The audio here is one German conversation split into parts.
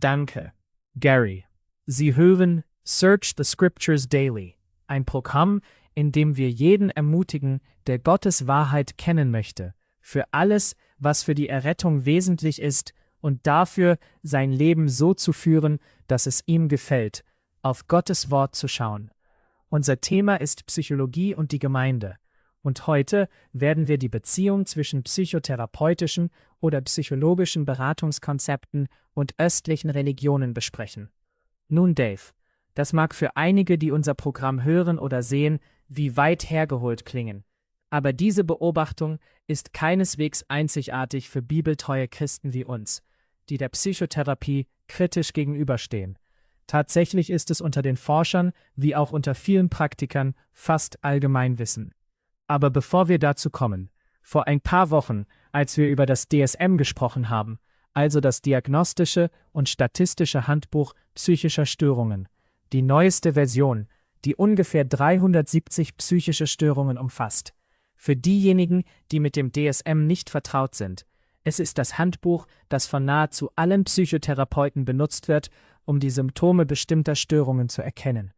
Danke, Gary. Sie hören Search the Scriptures Daily, ein Programm, in dem wir jeden ermutigen, der Gottes Wahrheit kennen möchte, für alles, was für die Errettung wesentlich ist und dafür, sein Leben so zu führen, dass es ihm gefällt, auf Gottes Wort zu schauen. Unser Thema ist Psychologie und die Gemeinde. Und heute werden wir die Beziehung zwischen psychotherapeutischen oder psychologischen Beratungskonzepten und östlichen Religionen besprechen. Nun, Dave, das mag für einige, die unser Programm hören oder sehen, wie weit hergeholt klingen. Aber diese Beobachtung ist keineswegs einzigartig für bibeltreue Christen wie uns, die der Psychotherapie kritisch gegenüberstehen. Tatsächlich ist es unter den Forschern wie auch unter vielen Praktikern fast Allgemeinwissen. Aber bevor wir dazu kommen, vor ein paar Wochen, als wir über das DSM gesprochen haben, also das Diagnostische und Statistische Handbuch psychischer Störungen, die neueste Version, die ungefähr 370 psychische Störungen umfasst. Für diejenigen, die mit dem DSM nicht vertraut sind, es ist das Handbuch, das von nahezu allen Psychotherapeuten benutzt wird, um die Symptome bestimmter Störungen zu erkennen.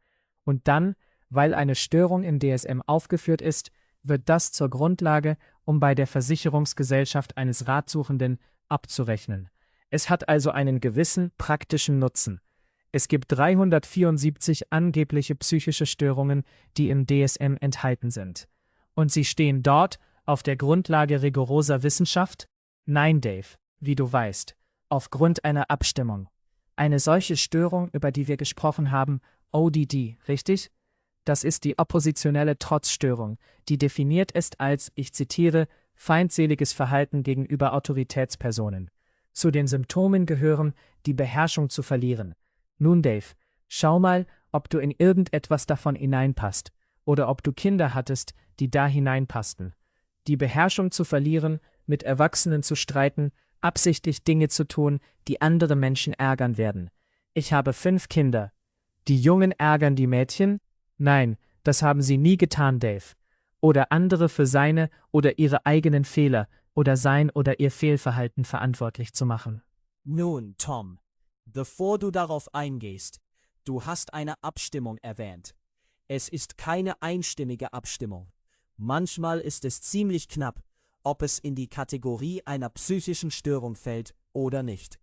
Und dann, weil eine Störung im DSM aufgeführt ist, wird das zur Grundlage, um bei der Versicherungsgesellschaft eines Ratsuchenden abzurechnen. Es hat also einen gewissen praktischen Nutzen. Es gibt 374 angebliche psychische Störungen, die im DSM enthalten sind. Und sie stehen dort auf der Grundlage rigoroser Wissenschaft? Nein, Dave, wie du weißt, aufgrund einer Abstimmung. Eine solche Störung, über die wir gesprochen haben, ODD, richtig? Das ist die oppositionelle Trotzstörung, die definiert ist als, ich zitiere, feindseliges Verhalten gegenüber Autoritätspersonen. Zu den Symptomen gehören, die Beherrschung zu verlieren. Nun, Dave, schau mal, ob du in irgendetwas davon hineinpasst oder ob du Kinder hattest, die da hineinpassten. Die Beherrschung zu verlieren, mit Erwachsenen zu streiten, absichtlich Dinge zu tun, die andere Menschen ärgern werden. Ich habe 5 Kinder. Die Jungen ärgern die Mädchen? Nein, das haben sie nie getan, Dave. Oder andere für seine oder ihre eigenen Fehler oder sein oder ihr Fehlverhalten verantwortlich zu machen. Nun, Tom, bevor du darauf eingehst, du hast eine Abstimmung erwähnt. Es ist keine einstimmige Abstimmung. Manchmal ist es ziemlich knapp, ob es in die Kategorie einer psychischen Störung fällt oder nicht.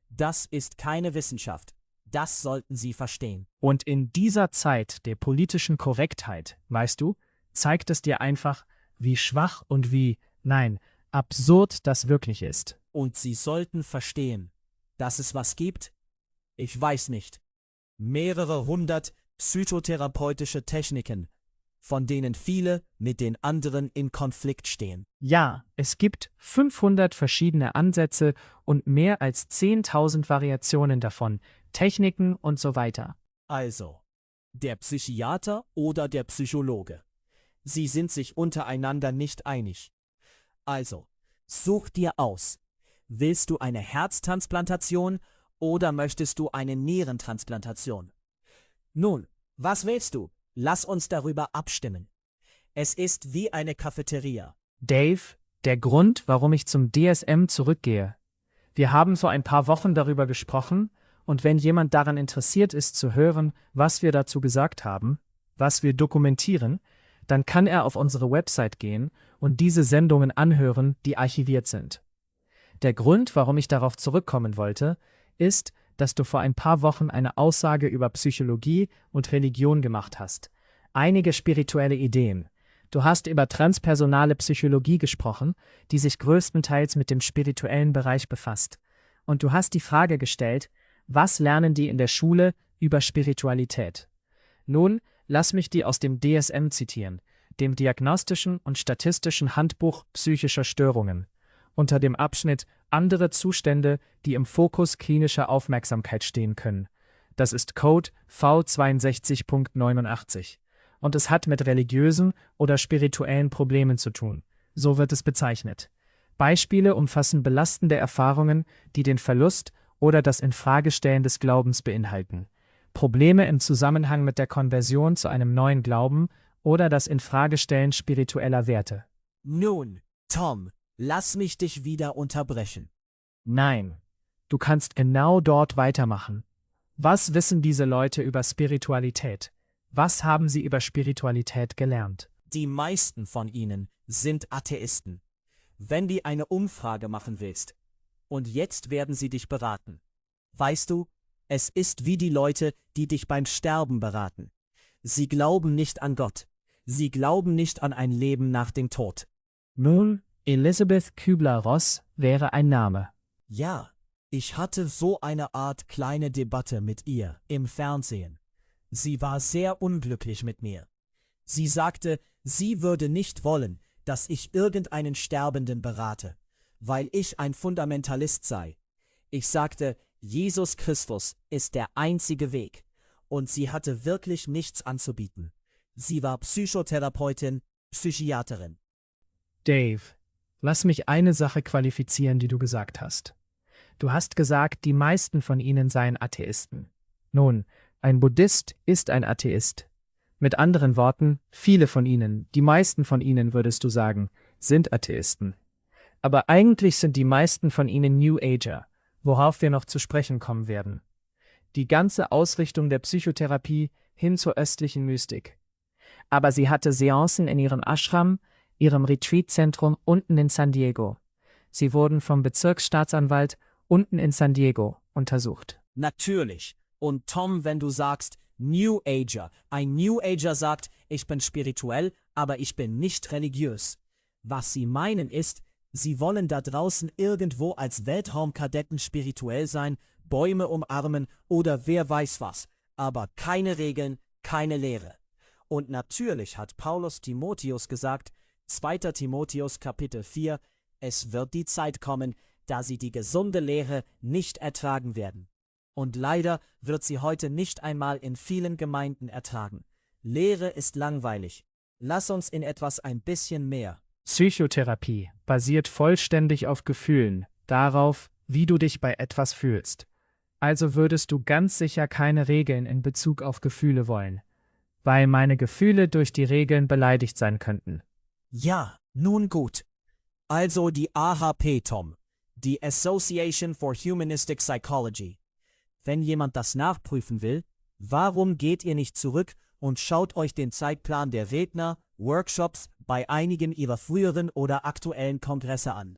Das ist keine Wissenschaft. Das sollten Sie verstehen. Und in dieser Zeit der politischen Korrektheit, weißt du, zeigt es dir einfach, wie schwach und wie, nein, absurd das wirklich ist. Und Sie sollten verstehen, dass es was gibt? Ich weiß nicht. Mehrere hundert psychotherapeutische Techniken, von denen viele mit den anderen in Konflikt stehen. Ja, es gibt 500 verschiedene Ansätze und mehr als 10.000 Variationen davon, Techniken und so weiter. Also, der Psychiater oder der Psychologe. Sie sind sich untereinander nicht einig. Also, such dir aus. Willst du eine Herztransplantation oder möchtest du eine Nierentransplantation? Nun, was willst du? Lass uns darüber abstimmen. Es ist wie eine Cafeteria. Dave, der Grund, warum ich zum DSM zurückgehe. Wir haben vor ein paar Wochen darüber gesprochen, und wenn jemand daran interessiert ist zu hören, was wir dazu gesagt haben, was wir dokumentieren, dann kann er auf unsere Website gehen und diese Sendungen anhören, die archiviert sind. Der Grund, warum ich darauf zurückkommen wollte, ist, dass du vor ein paar Wochen eine Aussage über Psychologie und Religion gemacht hast. Einige spirituelle Ideen. Du hast über transpersonale Psychologie gesprochen, die sich größtenteils mit dem spirituellen Bereich befasst. Und du hast die Frage gestellt, was lernen die in der Schule über Spiritualität? Nun, lass mich die aus dem DSM zitieren, dem Diagnostischen und Statistischen Handbuch psychischer Störungen, unter dem Abschnitt Andere Zustände, die im Fokus klinischer Aufmerksamkeit stehen können. Das ist Code V62.89 und es hat mit religiösen oder spirituellen Problemen zu tun. So wird es bezeichnet. Beispiele umfassen belastende Erfahrungen, die den Verlust oder das Infragestellen des Glaubens beinhalten, Probleme im Zusammenhang mit der Konversion zu einem neuen Glauben oder das Infragestellen spiritueller Werte. Nun, Tom, lass mich dich wieder unterbrechen. Nein, Du kannst genau dort weitermachen. Was wissen diese Leute über Spiritualität? Was haben sie über Spiritualität gelernt? Die meisten von ihnen sind Atheisten. Wenn du eine Umfrage machen willst, und jetzt werden sie dich beraten. Weißt du, es ist wie die Leute, die dich beim Sterben beraten. Sie glauben nicht an Gott. Sie glauben nicht an ein Leben nach dem Tod. Nun, Elisabeth Kübler-Ross wäre ein Name. Ja, ich hatte so eine Art kleine Debatte mit ihr im Fernsehen. Sie war sehr unglücklich mit mir. Sie sagte, sie würde nicht wollen, dass ich irgendeinen Sterbenden berate, weil ich ein Fundamentalist sei. Ich sagte, Jesus Christus ist der einzige Weg. Und sie hatte wirklich nichts anzubieten. Sie war Psychotherapeutin, Psychiaterin. Dave, lass mich eine Sache qualifizieren, die du gesagt hast. Du hast gesagt, die meisten von ihnen seien Atheisten. Nun, ein Buddhist ist ein Atheist. Mit anderen Worten, viele von ihnen, die meisten von ihnen, würdest du sagen, sind Atheisten. Aber eigentlich sind die meisten von ihnen New Ager, worauf wir noch zu sprechen kommen werden. Die ganze Ausrichtung der Psychotherapie hin zur östlichen Mystik. Aber sie hatte Seancen in ihrem Ashram, ihrem Retreat-Zentrum unten in San Diego. Sie wurden vom Bezirksstaatsanwalt unten in San Diego untersucht. Natürlich. Und Tom, wenn du sagst, New Ager, ein New Ager sagt, ich bin spirituell, aber ich bin nicht religiös. Was sie meinen ist, sie wollen da draußen irgendwo als Weltraumkadetten spirituell sein, Bäume umarmen oder wer weiß was, aber keine Regeln, keine Lehre. Und natürlich hat Paulus Timotheus gesagt, 2. Timotheus Kapitel 4, es wird die Zeit kommen, da sie die gesunde Lehre nicht ertragen werden. Und leider wird sie heute nicht einmal in vielen Gemeinden ertragen. Lehre ist langweilig. Lass uns in etwas ein bisschen mehr. Psychotherapie basiert vollständig auf Gefühlen, darauf, wie du dich bei etwas fühlst. Also würdest du ganz sicher keine Regeln in Bezug auf Gefühle wollen, weil meine Gefühle durch die Regeln beleidigt sein könnten. Ja, nun gut. Also die AHP, Tom, die Association for Humanistic Psychology. Wenn jemand das nachprüfen will, warum geht ihr nicht zurück und schaut euch den Zeitplan der Redner, Workshops bei einigen ihrer früheren oder aktuellen Kongresse an?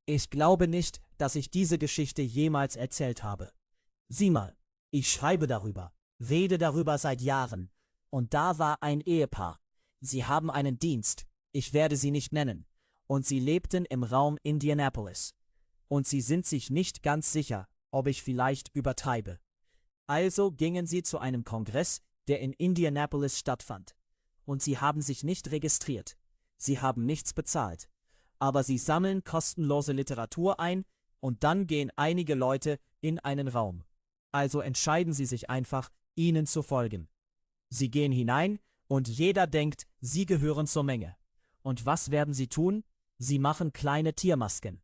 Ich glaube nicht, dass ich diese Geschichte jemals erzählt habe. Sieh mal, ich schreibe darüber, rede darüber seit Jahren. Und da war ein Ehepaar. Sie haben einen Dienst, ich werde sie nicht nennen, und sie lebten im Raum Indianapolis. Und sie sind sich nicht ganz sicher, ob ich vielleicht übertreibe. Also gingen sie zu einem Kongress, der in Indianapolis stattfand. Und sie haben sich nicht registriert. Sie haben nichts bezahlt. Aber sie sammeln kostenlose Literatur ein und dann gehen einige Leute in einen Raum. Also entscheiden sie sich einfach, ihnen zu folgen. Sie gehen hinein und jeder denkt, sie gehören zur Menge. Und was werden sie tun? Sie machen kleine Tiermasken.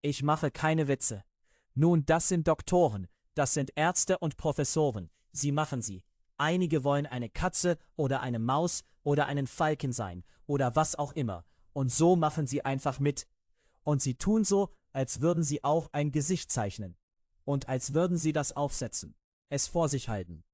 Ich mache keine Witze. Nun, das sind Doktoren, das sind Ärzte und Professoren. Sie machen sie. Einige wollen eine Katze oder eine Maus oder einen Falken sein oder was auch immer. Und so machen sie einfach mit. Und sie tun so, als würden sie auch ein Gesicht zeichnen. Und als würden sie das aufsetzen. Es vor sich halten.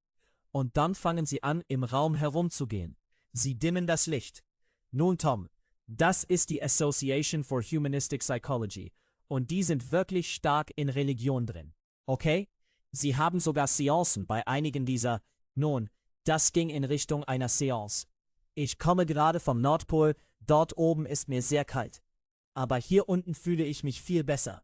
Und dann fangen sie an, im Raum herumzugehen. Sie dimmen das Licht. Nun, Tom, das ist die Association for Humanistic Psychology. Und die sind wirklich stark in Religion drin. Okay? Sie haben sogar Seancen bei einigen dieser. Nun, das ging in Richtung einer Seance. Ich komme gerade vom Nordpol, dort oben ist mir sehr kalt. Aber hier unten fühle ich mich viel besser.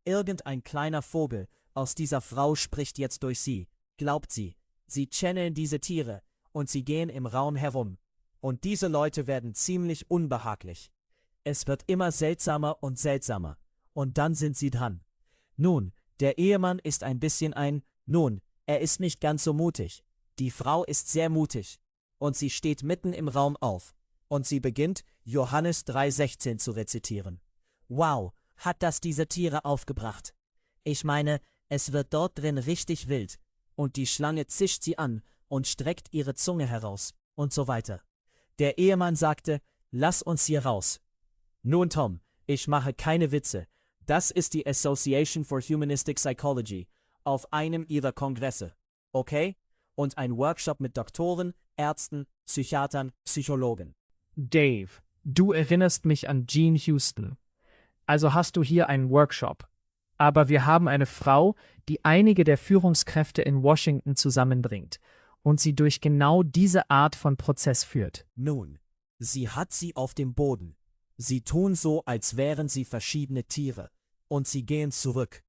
Irgendein kleiner Vogel aus dieser Frau spricht jetzt durch sie. Glaubt sie. Sie channeln diese Tiere und sie gehen im Raum herum. Und diese Leute werden ziemlich unbehaglich. Es wird immer seltsamer und seltsamer. Und dann sind sie dran. Nun, der Ehemann ist ein bisschen er ist nicht ganz so mutig. Die Frau ist sehr mutig. Und sie steht mitten im Raum auf. Und sie beginnt, Johannes 3,16 zu rezitieren. Wow, hat das diese Tiere aufgebracht. Ich meine, es wird dort drin richtig wild. Und die Schlange zischt sie an und streckt ihre Zunge heraus und so weiter. Der Ehemann sagte, lass uns hier raus. Nun Tom, ich mache keine Witze. Das ist die Association for Humanistic Psychology auf einem ihrer Kongresse, okay? Und ein Workshop mit Doktoren, Ärzten, Psychiatern, Psychologen. Dave, du erinnerst mich an Jean Houston. Also hast du hier einen Workshop. Aber wir haben eine Frau, die einige der Führungskräfte in Washington zusammenbringt und sie durch genau diese Art von Prozess führt. Nun, sie hat sie auf dem Boden. Sie tun so, als wären sie verschiedene Tiere. Und sie gehen zurück.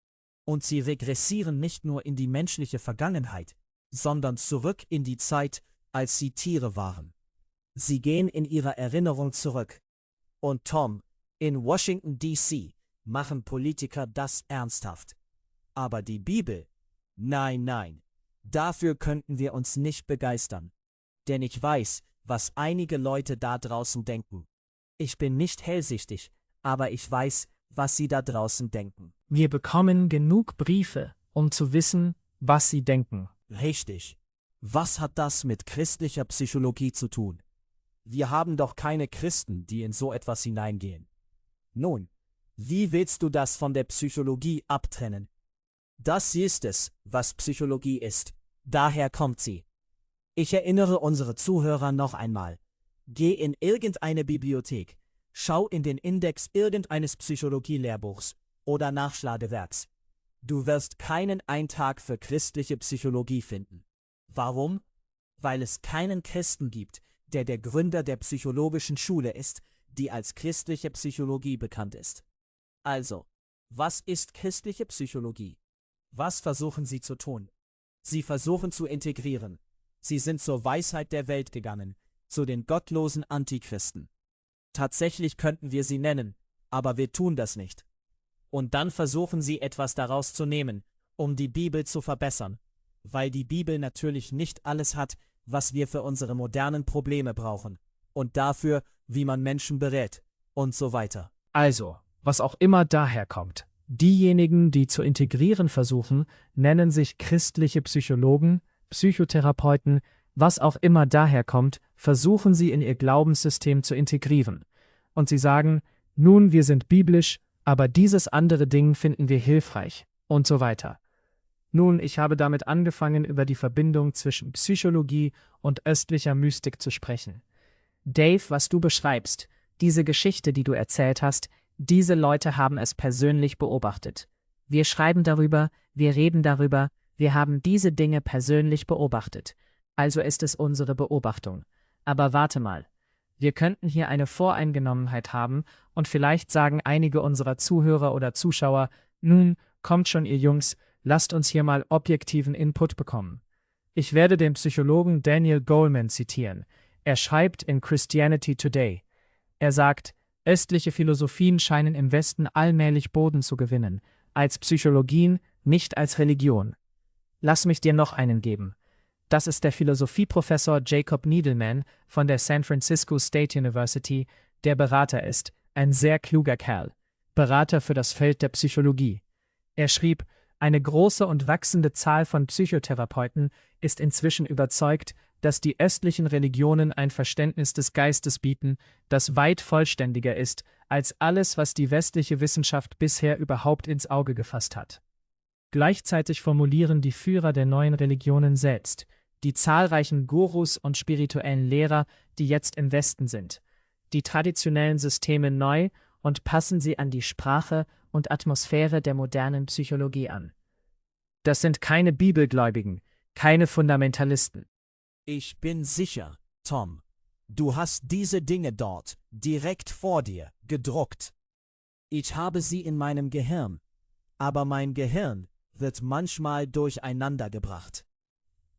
Und sie regressieren nicht nur in die menschliche Vergangenheit, sondern zurück in die Zeit, als sie Tiere waren. Sie gehen in ihrer Erinnerung zurück. Und Tom, in Washington, D.C., machen Politiker das ernsthaft. Aber die Bibel? Nein, nein. Dafür könnten wir uns nicht begeistern. Denn ich weiß, was einige Leute da draußen denken. Ich bin nicht hellsichtig, aber ich weiß, was sie da draußen denken. Wir bekommen genug Briefe, um zu wissen, was sie denken. Richtig. Was hat das mit christlicher Psychologie zu tun? Wir haben doch keine Christen, die in so etwas hineingehen. Nun, wie willst du das von der Psychologie abtrennen? Das ist es, was Psychologie ist. Daher kommt sie. Ich erinnere unsere Zuhörer noch einmal. Geh in irgendeine Bibliothek, schau in den Index irgendeines Psychologielehrbuchs oder Nachschlagewerks. Du wirst keinen Eintrag für christliche Psychologie finden. Warum? Weil es keinen Christen gibt, der Gründer der psychologischen Schule ist, die als christliche Psychologie bekannt ist. Also, was ist christliche Psychologie? Was versuchen sie zu tun? Sie versuchen zu integrieren. Sie sind zur Weisheit der Welt gegangen, zu den gottlosen Antichristen. Tatsächlich könnten wir sie nennen, aber wir tun das nicht. Und dann versuchen sie etwas daraus zu nehmen, um die Bibel zu verbessern, weil die Bibel natürlich nicht alles hat, was wir für unsere modernen Probleme brauchen, und dafür, wie man Menschen berät, und so weiter. Also, was auch immer daherkommt. Diejenigen, die zu integrieren versuchen, nennen sich christliche Psychologen, Psychotherapeuten, was auch immer daherkommt, versuchen sie in ihr Glaubenssystem zu integrieren. Und sie sagen, nun, wir sind biblisch, aber dieses andere Ding finden wir hilfreich, und so weiter. Nun, ich habe damit angefangen, über die Verbindung zwischen Psychologie und östlicher Mystik zu sprechen. Dave, was du beschreibst, diese Geschichte, die du erzählt hast, diese Leute haben es persönlich beobachtet. Wir schreiben darüber, wir reden darüber, wir haben diese Dinge persönlich beobachtet. Also ist es unsere Beobachtung. Aber warte mal. Wir könnten hier eine Voreingenommenheit haben und vielleicht sagen einige unserer Zuhörer oder Zuschauer, nun, kommt schon ihr Jungs, lasst uns hier mal objektiven Input bekommen. Ich werde den Psychologen Daniel Goleman zitieren. Er schreibt in Christianity Today. Er sagt, östliche Philosophien scheinen im Westen allmählich Boden zu gewinnen, als Psychologien, nicht als Religion. Lass mich dir noch einen geben. Das ist der Philosophieprofessor Jacob Needleman von der San Francisco State University, der Berater ist, ein sehr kluger Kerl, Berater für das Feld der Psychologie. Er schrieb, eine große und wachsende Zahl von Psychotherapeuten ist inzwischen überzeugt, dass die östlichen Religionen ein Verständnis des Geistes bieten, das weit vollständiger ist als alles, was die westliche Wissenschaft bisher überhaupt ins Auge gefasst hat. Gleichzeitig formulieren die Führer der neuen Religionen selbst, die zahlreichen Gurus und spirituellen Lehrer, die jetzt im Westen sind, die traditionellen Systeme neu und passen sie an die Sprache und Atmosphäre der modernen Psychologie an. Das sind keine Bibelgläubigen, keine Fundamentalisten. Ich bin sicher, Tom, du hast diese Dinge dort, direkt vor dir, gedruckt. Ich habe sie in meinem Gehirn, aber mein Gehirn wird manchmal durcheinander gebracht.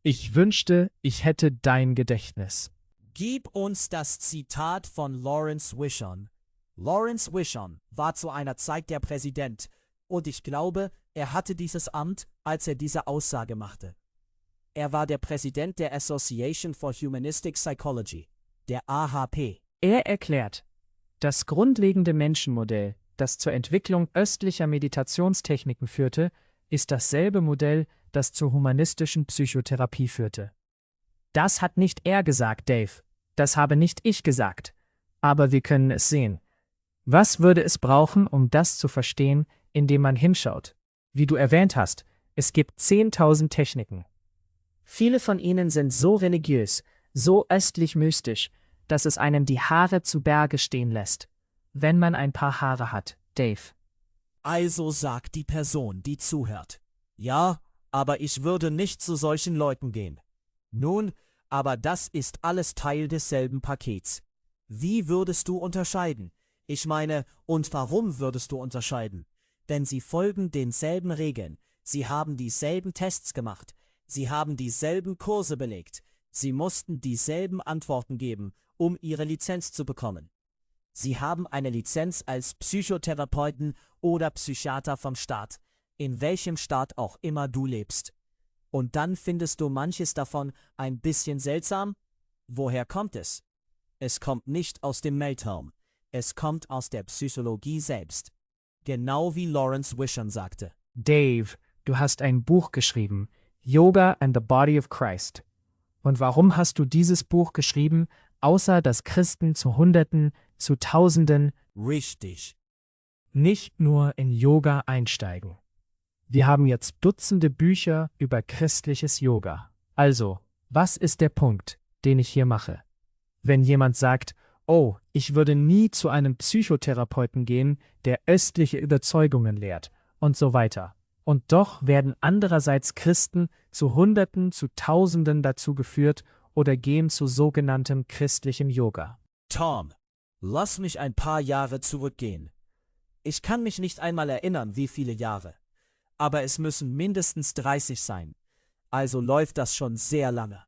Ich wünschte, ich hätte dein Gedächtnis. Gib uns das Zitat von Lawrence Wishon. Lawrence Wishon war zu einer Zeit der Präsident, und ich glaube, er hatte dieses Amt, als er diese Aussage machte. Er war der Präsident der Association for Humanistic Psychology, der AHP. Er erklärt, das grundlegende Menschenmodell, das zur Entwicklung östlicher Meditationstechniken führte, ist dasselbe Modell, das zur humanistischen Psychotherapie führte. Das hat nicht er gesagt, Dave. Das habe nicht ich gesagt. Aber wir können es sehen. Was würde es brauchen, um das zu verstehen, indem man hinschaut. Wie du erwähnt hast, es gibt 10.000 Techniken. Viele von ihnen sind so religiös, so östlich mystisch, dass es einem die Haare zu Berge stehen lässt, wenn man ein paar Haare hat, Dave. Also sagt die Person, die zuhört. Ja, aber ich würde nicht zu solchen Leuten gehen. Nun, aber das ist alles Teil desselben Pakets. Wie würdest du unterscheiden? Ich meine, und warum würdest du unterscheiden? Denn sie folgen denselben Regeln, sie haben dieselben Tests gemacht, sie haben dieselben Kurse belegt, sie mussten dieselben Antworten geben, um ihre Lizenz zu bekommen. Sie haben eine Lizenz als Psychotherapeuten oder Psychiater vom Staat, in welchem Staat auch immer du lebst. Und dann findest du manches davon ein bisschen seltsam? Woher kommt es? Es kommt nicht aus dem Weltraum, es kommt aus der Psychologie selbst. Genau wie Lawrence Wishon sagte. Dave, du hast ein Buch geschrieben, Yoga and the Body of Christ. Und warum hast du dieses Buch geschrieben, außer dass Christen zu Hunderten, zu Tausenden Richtig. nicht nur in Yoga einsteigen? Wir haben jetzt Dutzende Bücher über christliches Yoga. Also, was ist der Punkt, den ich hier mache? Wenn jemand sagt, oh, ich würde nie zu einem Psychotherapeuten gehen, der östliche Überzeugungen lehrt und so weiter. Und doch werden andererseits Christen zu Hunderten, zu Tausenden dazu geführt oder gehen zu sogenanntem christlichem Yoga. Tom, lass mich ein paar Jahre zurückgehen. Ich kann mich nicht einmal erinnern, wie viele Jahre. Aber es müssen mindestens 30 sein. Also läuft das schon sehr lange.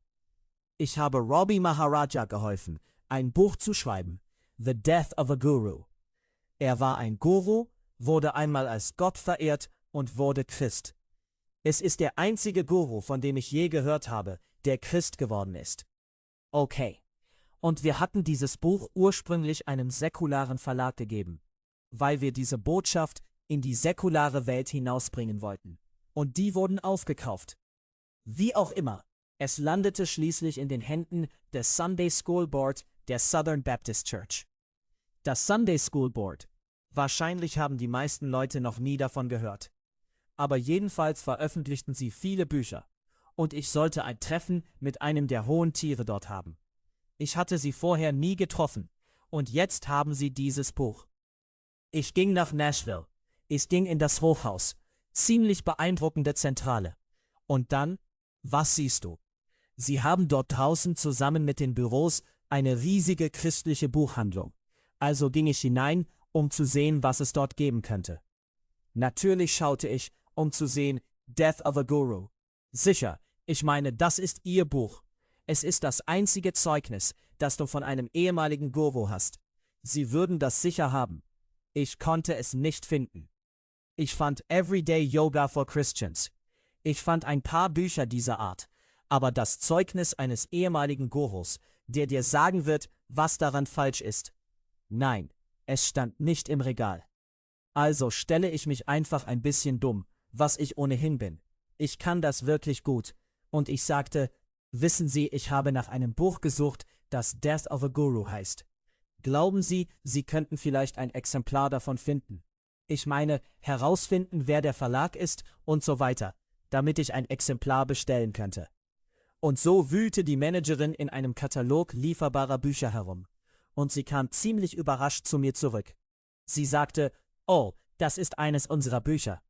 Ich habe Robbie Maharaja geholfen, ein Buch zu schreiben, The Death of a Guru. Er war ein Guru, wurde einmal als Gott verehrt und wurde Christ. Es ist der einzige Guru, von dem ich je gehört habe, der Christ geworden ist. Okay. Und wir hatten dieses Buch ursprünglich einem säkularen Verlag gegeben, weil wir diese Botschaft in die säkulare Welt hinausbringen wollten. Und die wurden aufgekauft. Wie auch immer, es landete schließlich in den Händen des Sunday School Board der Southern Baptist Church. Das Sunday School Board. Wahrscheinlich haben die meisten Leute noch nie davon gehört. Aber jedenfalls veröffentlichten sie viele Bücher. Und ich sollte ein Treffen mit einem der hohen Tiere dort haben. Ich hatte sie vorher nie getroffen. Und jetzt haben sie dieses Buch. Ich ging nach Nashville. Ich ging in das Hochhaus. Ziemlich beeindruckende Zentrale. Und dann, was siehst du? Sie haben dort draußen zusammen mit den Büros eine riesige christliche Buchhandlung. Also ging ich hinein, um zu sehen, was es dort geben könnte. Natürlich schaute ich, um zu sehen, Death of a Guru. Sicher, ich meine, das ist ihr Buch. Es ist das einzige Zeugnis, das du von einem ehemaligen Guru hast. Sie würden das sicher haben. Ich konnte es nicht finden. Ich fand Everyday Yoga for Christians. Ich fand ein paar Bücher dieser Art, aber das Zeugnis eines ehemaligen Gurus, der dir sagen wird, was daran falsch ist. Nein, es stand nicht im Regal. Also stelle ich mich einfach ein bisschen dumm, was ich ohnehin bin. Ich kann das wirklich gut. Und ich sagte, wissen Sie, ich habe nach einem Buch gesucht, das Death of a Guru heißt. Glauben Sie, Sie könnten vielleicht ein Exemplar davon finden? Ich meine, herausfinden, wer der Verlag ist und so weiter, damit ich ein Exemplar bestellen könnte. Und so wühlte die Managerin in einem Katalog lieferbarer Bücher herum. Und sie kam ziemlich überrascht zu mir zurück. Sie sagte, oh, das ist eines unserer Bücher.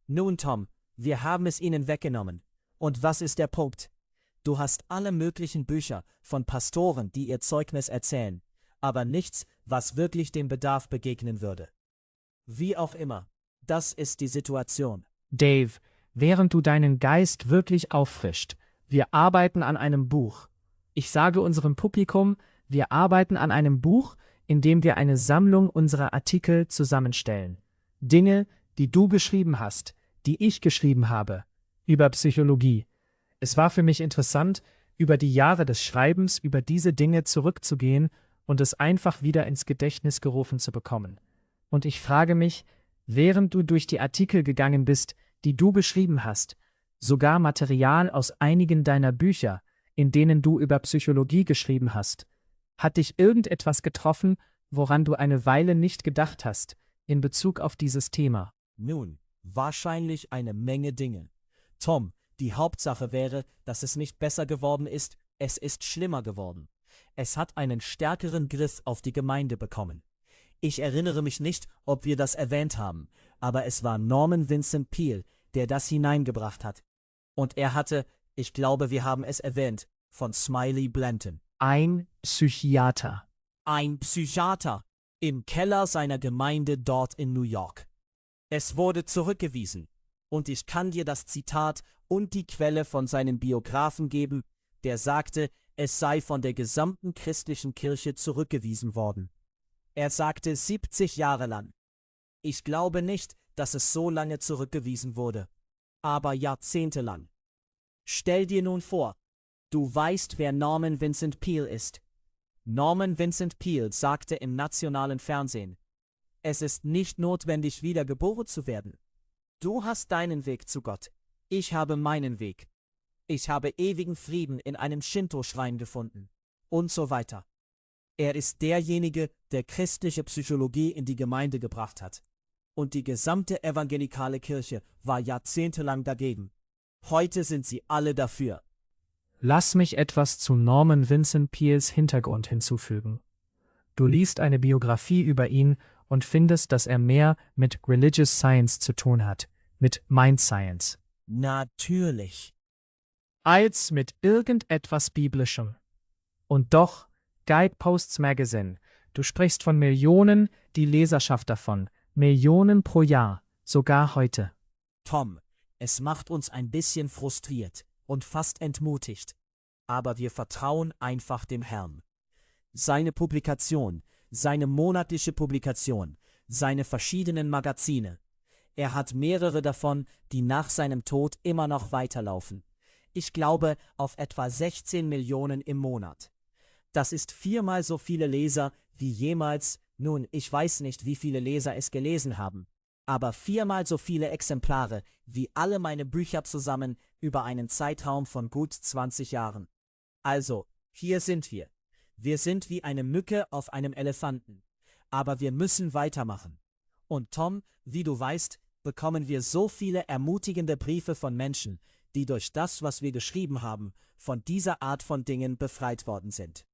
Nun, Tom, wir haben es Ihnen weggenommen. Und was ist der Punkt? Du hast alle möglichen Bücher von Pastoren, die ihr Zeugnis erzählen, aber nichts, was wirklich dem Bedarf begegnen würde. Wie auch immer, das ist die Situation. Dave, während du deinen Geist wirklich auffrischt, wir arbeiten an einem Buch. Ich sage unserem Publikum, wir arbeiten an einem Buch, in dem wir eine Sammlung unserer Artikel zusammenstellen. Dinge, die du geschrieben hast, die ich geschrieben habe, über Psychologie. Es war für mich interessant, über die Jahre des Schreibens über diese Dinge zurückzugehen und es einfach wieder ins Gedächtnis gerufen zu bekommen. Und ich frage mich, während du durch die Artikel gegangen bist, die du geschrieben hast, sogar Material aus einigen deiner Bücher, in denen du über Psychologie geschrieben hast, hat dich irgendetwas getroffen, woran du eine Weile nicht gedacht hast, in Bezug auf dieses Thema? Nun, wahrscheinlich eine Menge Dinge. Tom, die Hauptsache wäre, dass es nicht besser geworden ist, es ist schlimmer geworden. Es hat einen stärkeren Griff auf die Gemeinde bekommen. Ich erinnere mich nicht, ob wir das erwähnt haben, aber es war Norman Vincent Peale, der das hineingebracht hat. Und er hatte, ich glaube, wir haben es erwähnt, von Smiley Blanton. Ein Psychiater. Ein Psychiater im Keller seiner Gemeinde dort in New York. Es wurde zurückgewiesen. Und ich kann dir das Zitat und die Quelle von seinem Biografen geben, der sagte, es sei von der gesamten christlichen Kirche zurückgewiesen worden. Er sagte 70 Jahre lang. Ich glaube nicht, dass es so lange zurückgewiesen wurde, aber jahrzehntelang. Stell dir nun vor, du weißt, wer Norman Vincent Peale ist. Norman Vincent Peale sagte im nationalen Fernsehen, es ist nicht notwendig, wiedergeboren zu werden. Du hast deinen Weg zu Gott. Ich habe meinen Weg. Ich habe ewigen Frieden in einem Shinto-Schrein gefunden. Und so weiter. Er ist derjenige, der christliche Psychologie in die Gemeinde gebracht hat. Und die gesamte evangelikale Kirche war jahrzehntelang dagegen. Heute sind sie alle dafür. Lass mich etwas zu Norman Vincent Peales Hintergrund hinzufügen. Du liest eine Biografie über ihn und findest, dass er mehr mit Religious Science zu tun hat, mit Mind Science, Natürlich. als mit irgendetwas Biblischem. Und doch, Guideposts Magazine, du sprichst von Millionen, die Leserschaft davon, Millionen pro Jahr, sogar heute. Tom, es macht uns ein bisschen frustriert und fast entmutigt. Aber wir vertrauen einfach dem Herrn. Seine Publikation, seine monatliche Publikation, seine verschiedenen Magazine. Er hat mehrere davon, die nach seinem Tod immer noch weiterlaufen. Ich glaube, auf etwa 16 Millionen im Monat. Das ist 4-mal so viele Leser wie jemals, nun, ich weiß nicht, wie viele Leser es gelesen haben, aber 4-mal so viele Exemplare wie alle meine Bücher zusammen über einen Zeitraum von gut 20 Jahren. Also, hier sind wir. Wir sind wie eine Mücke auf einem Elefanten. Aber wir müssen weitermachen. Und Tom, wie du weißt, bekommen wir so viele ermutigende Briefe von Menschen, die durch das, was wir geschrieben haben, von dieser Art von Dingen befreit worden sind.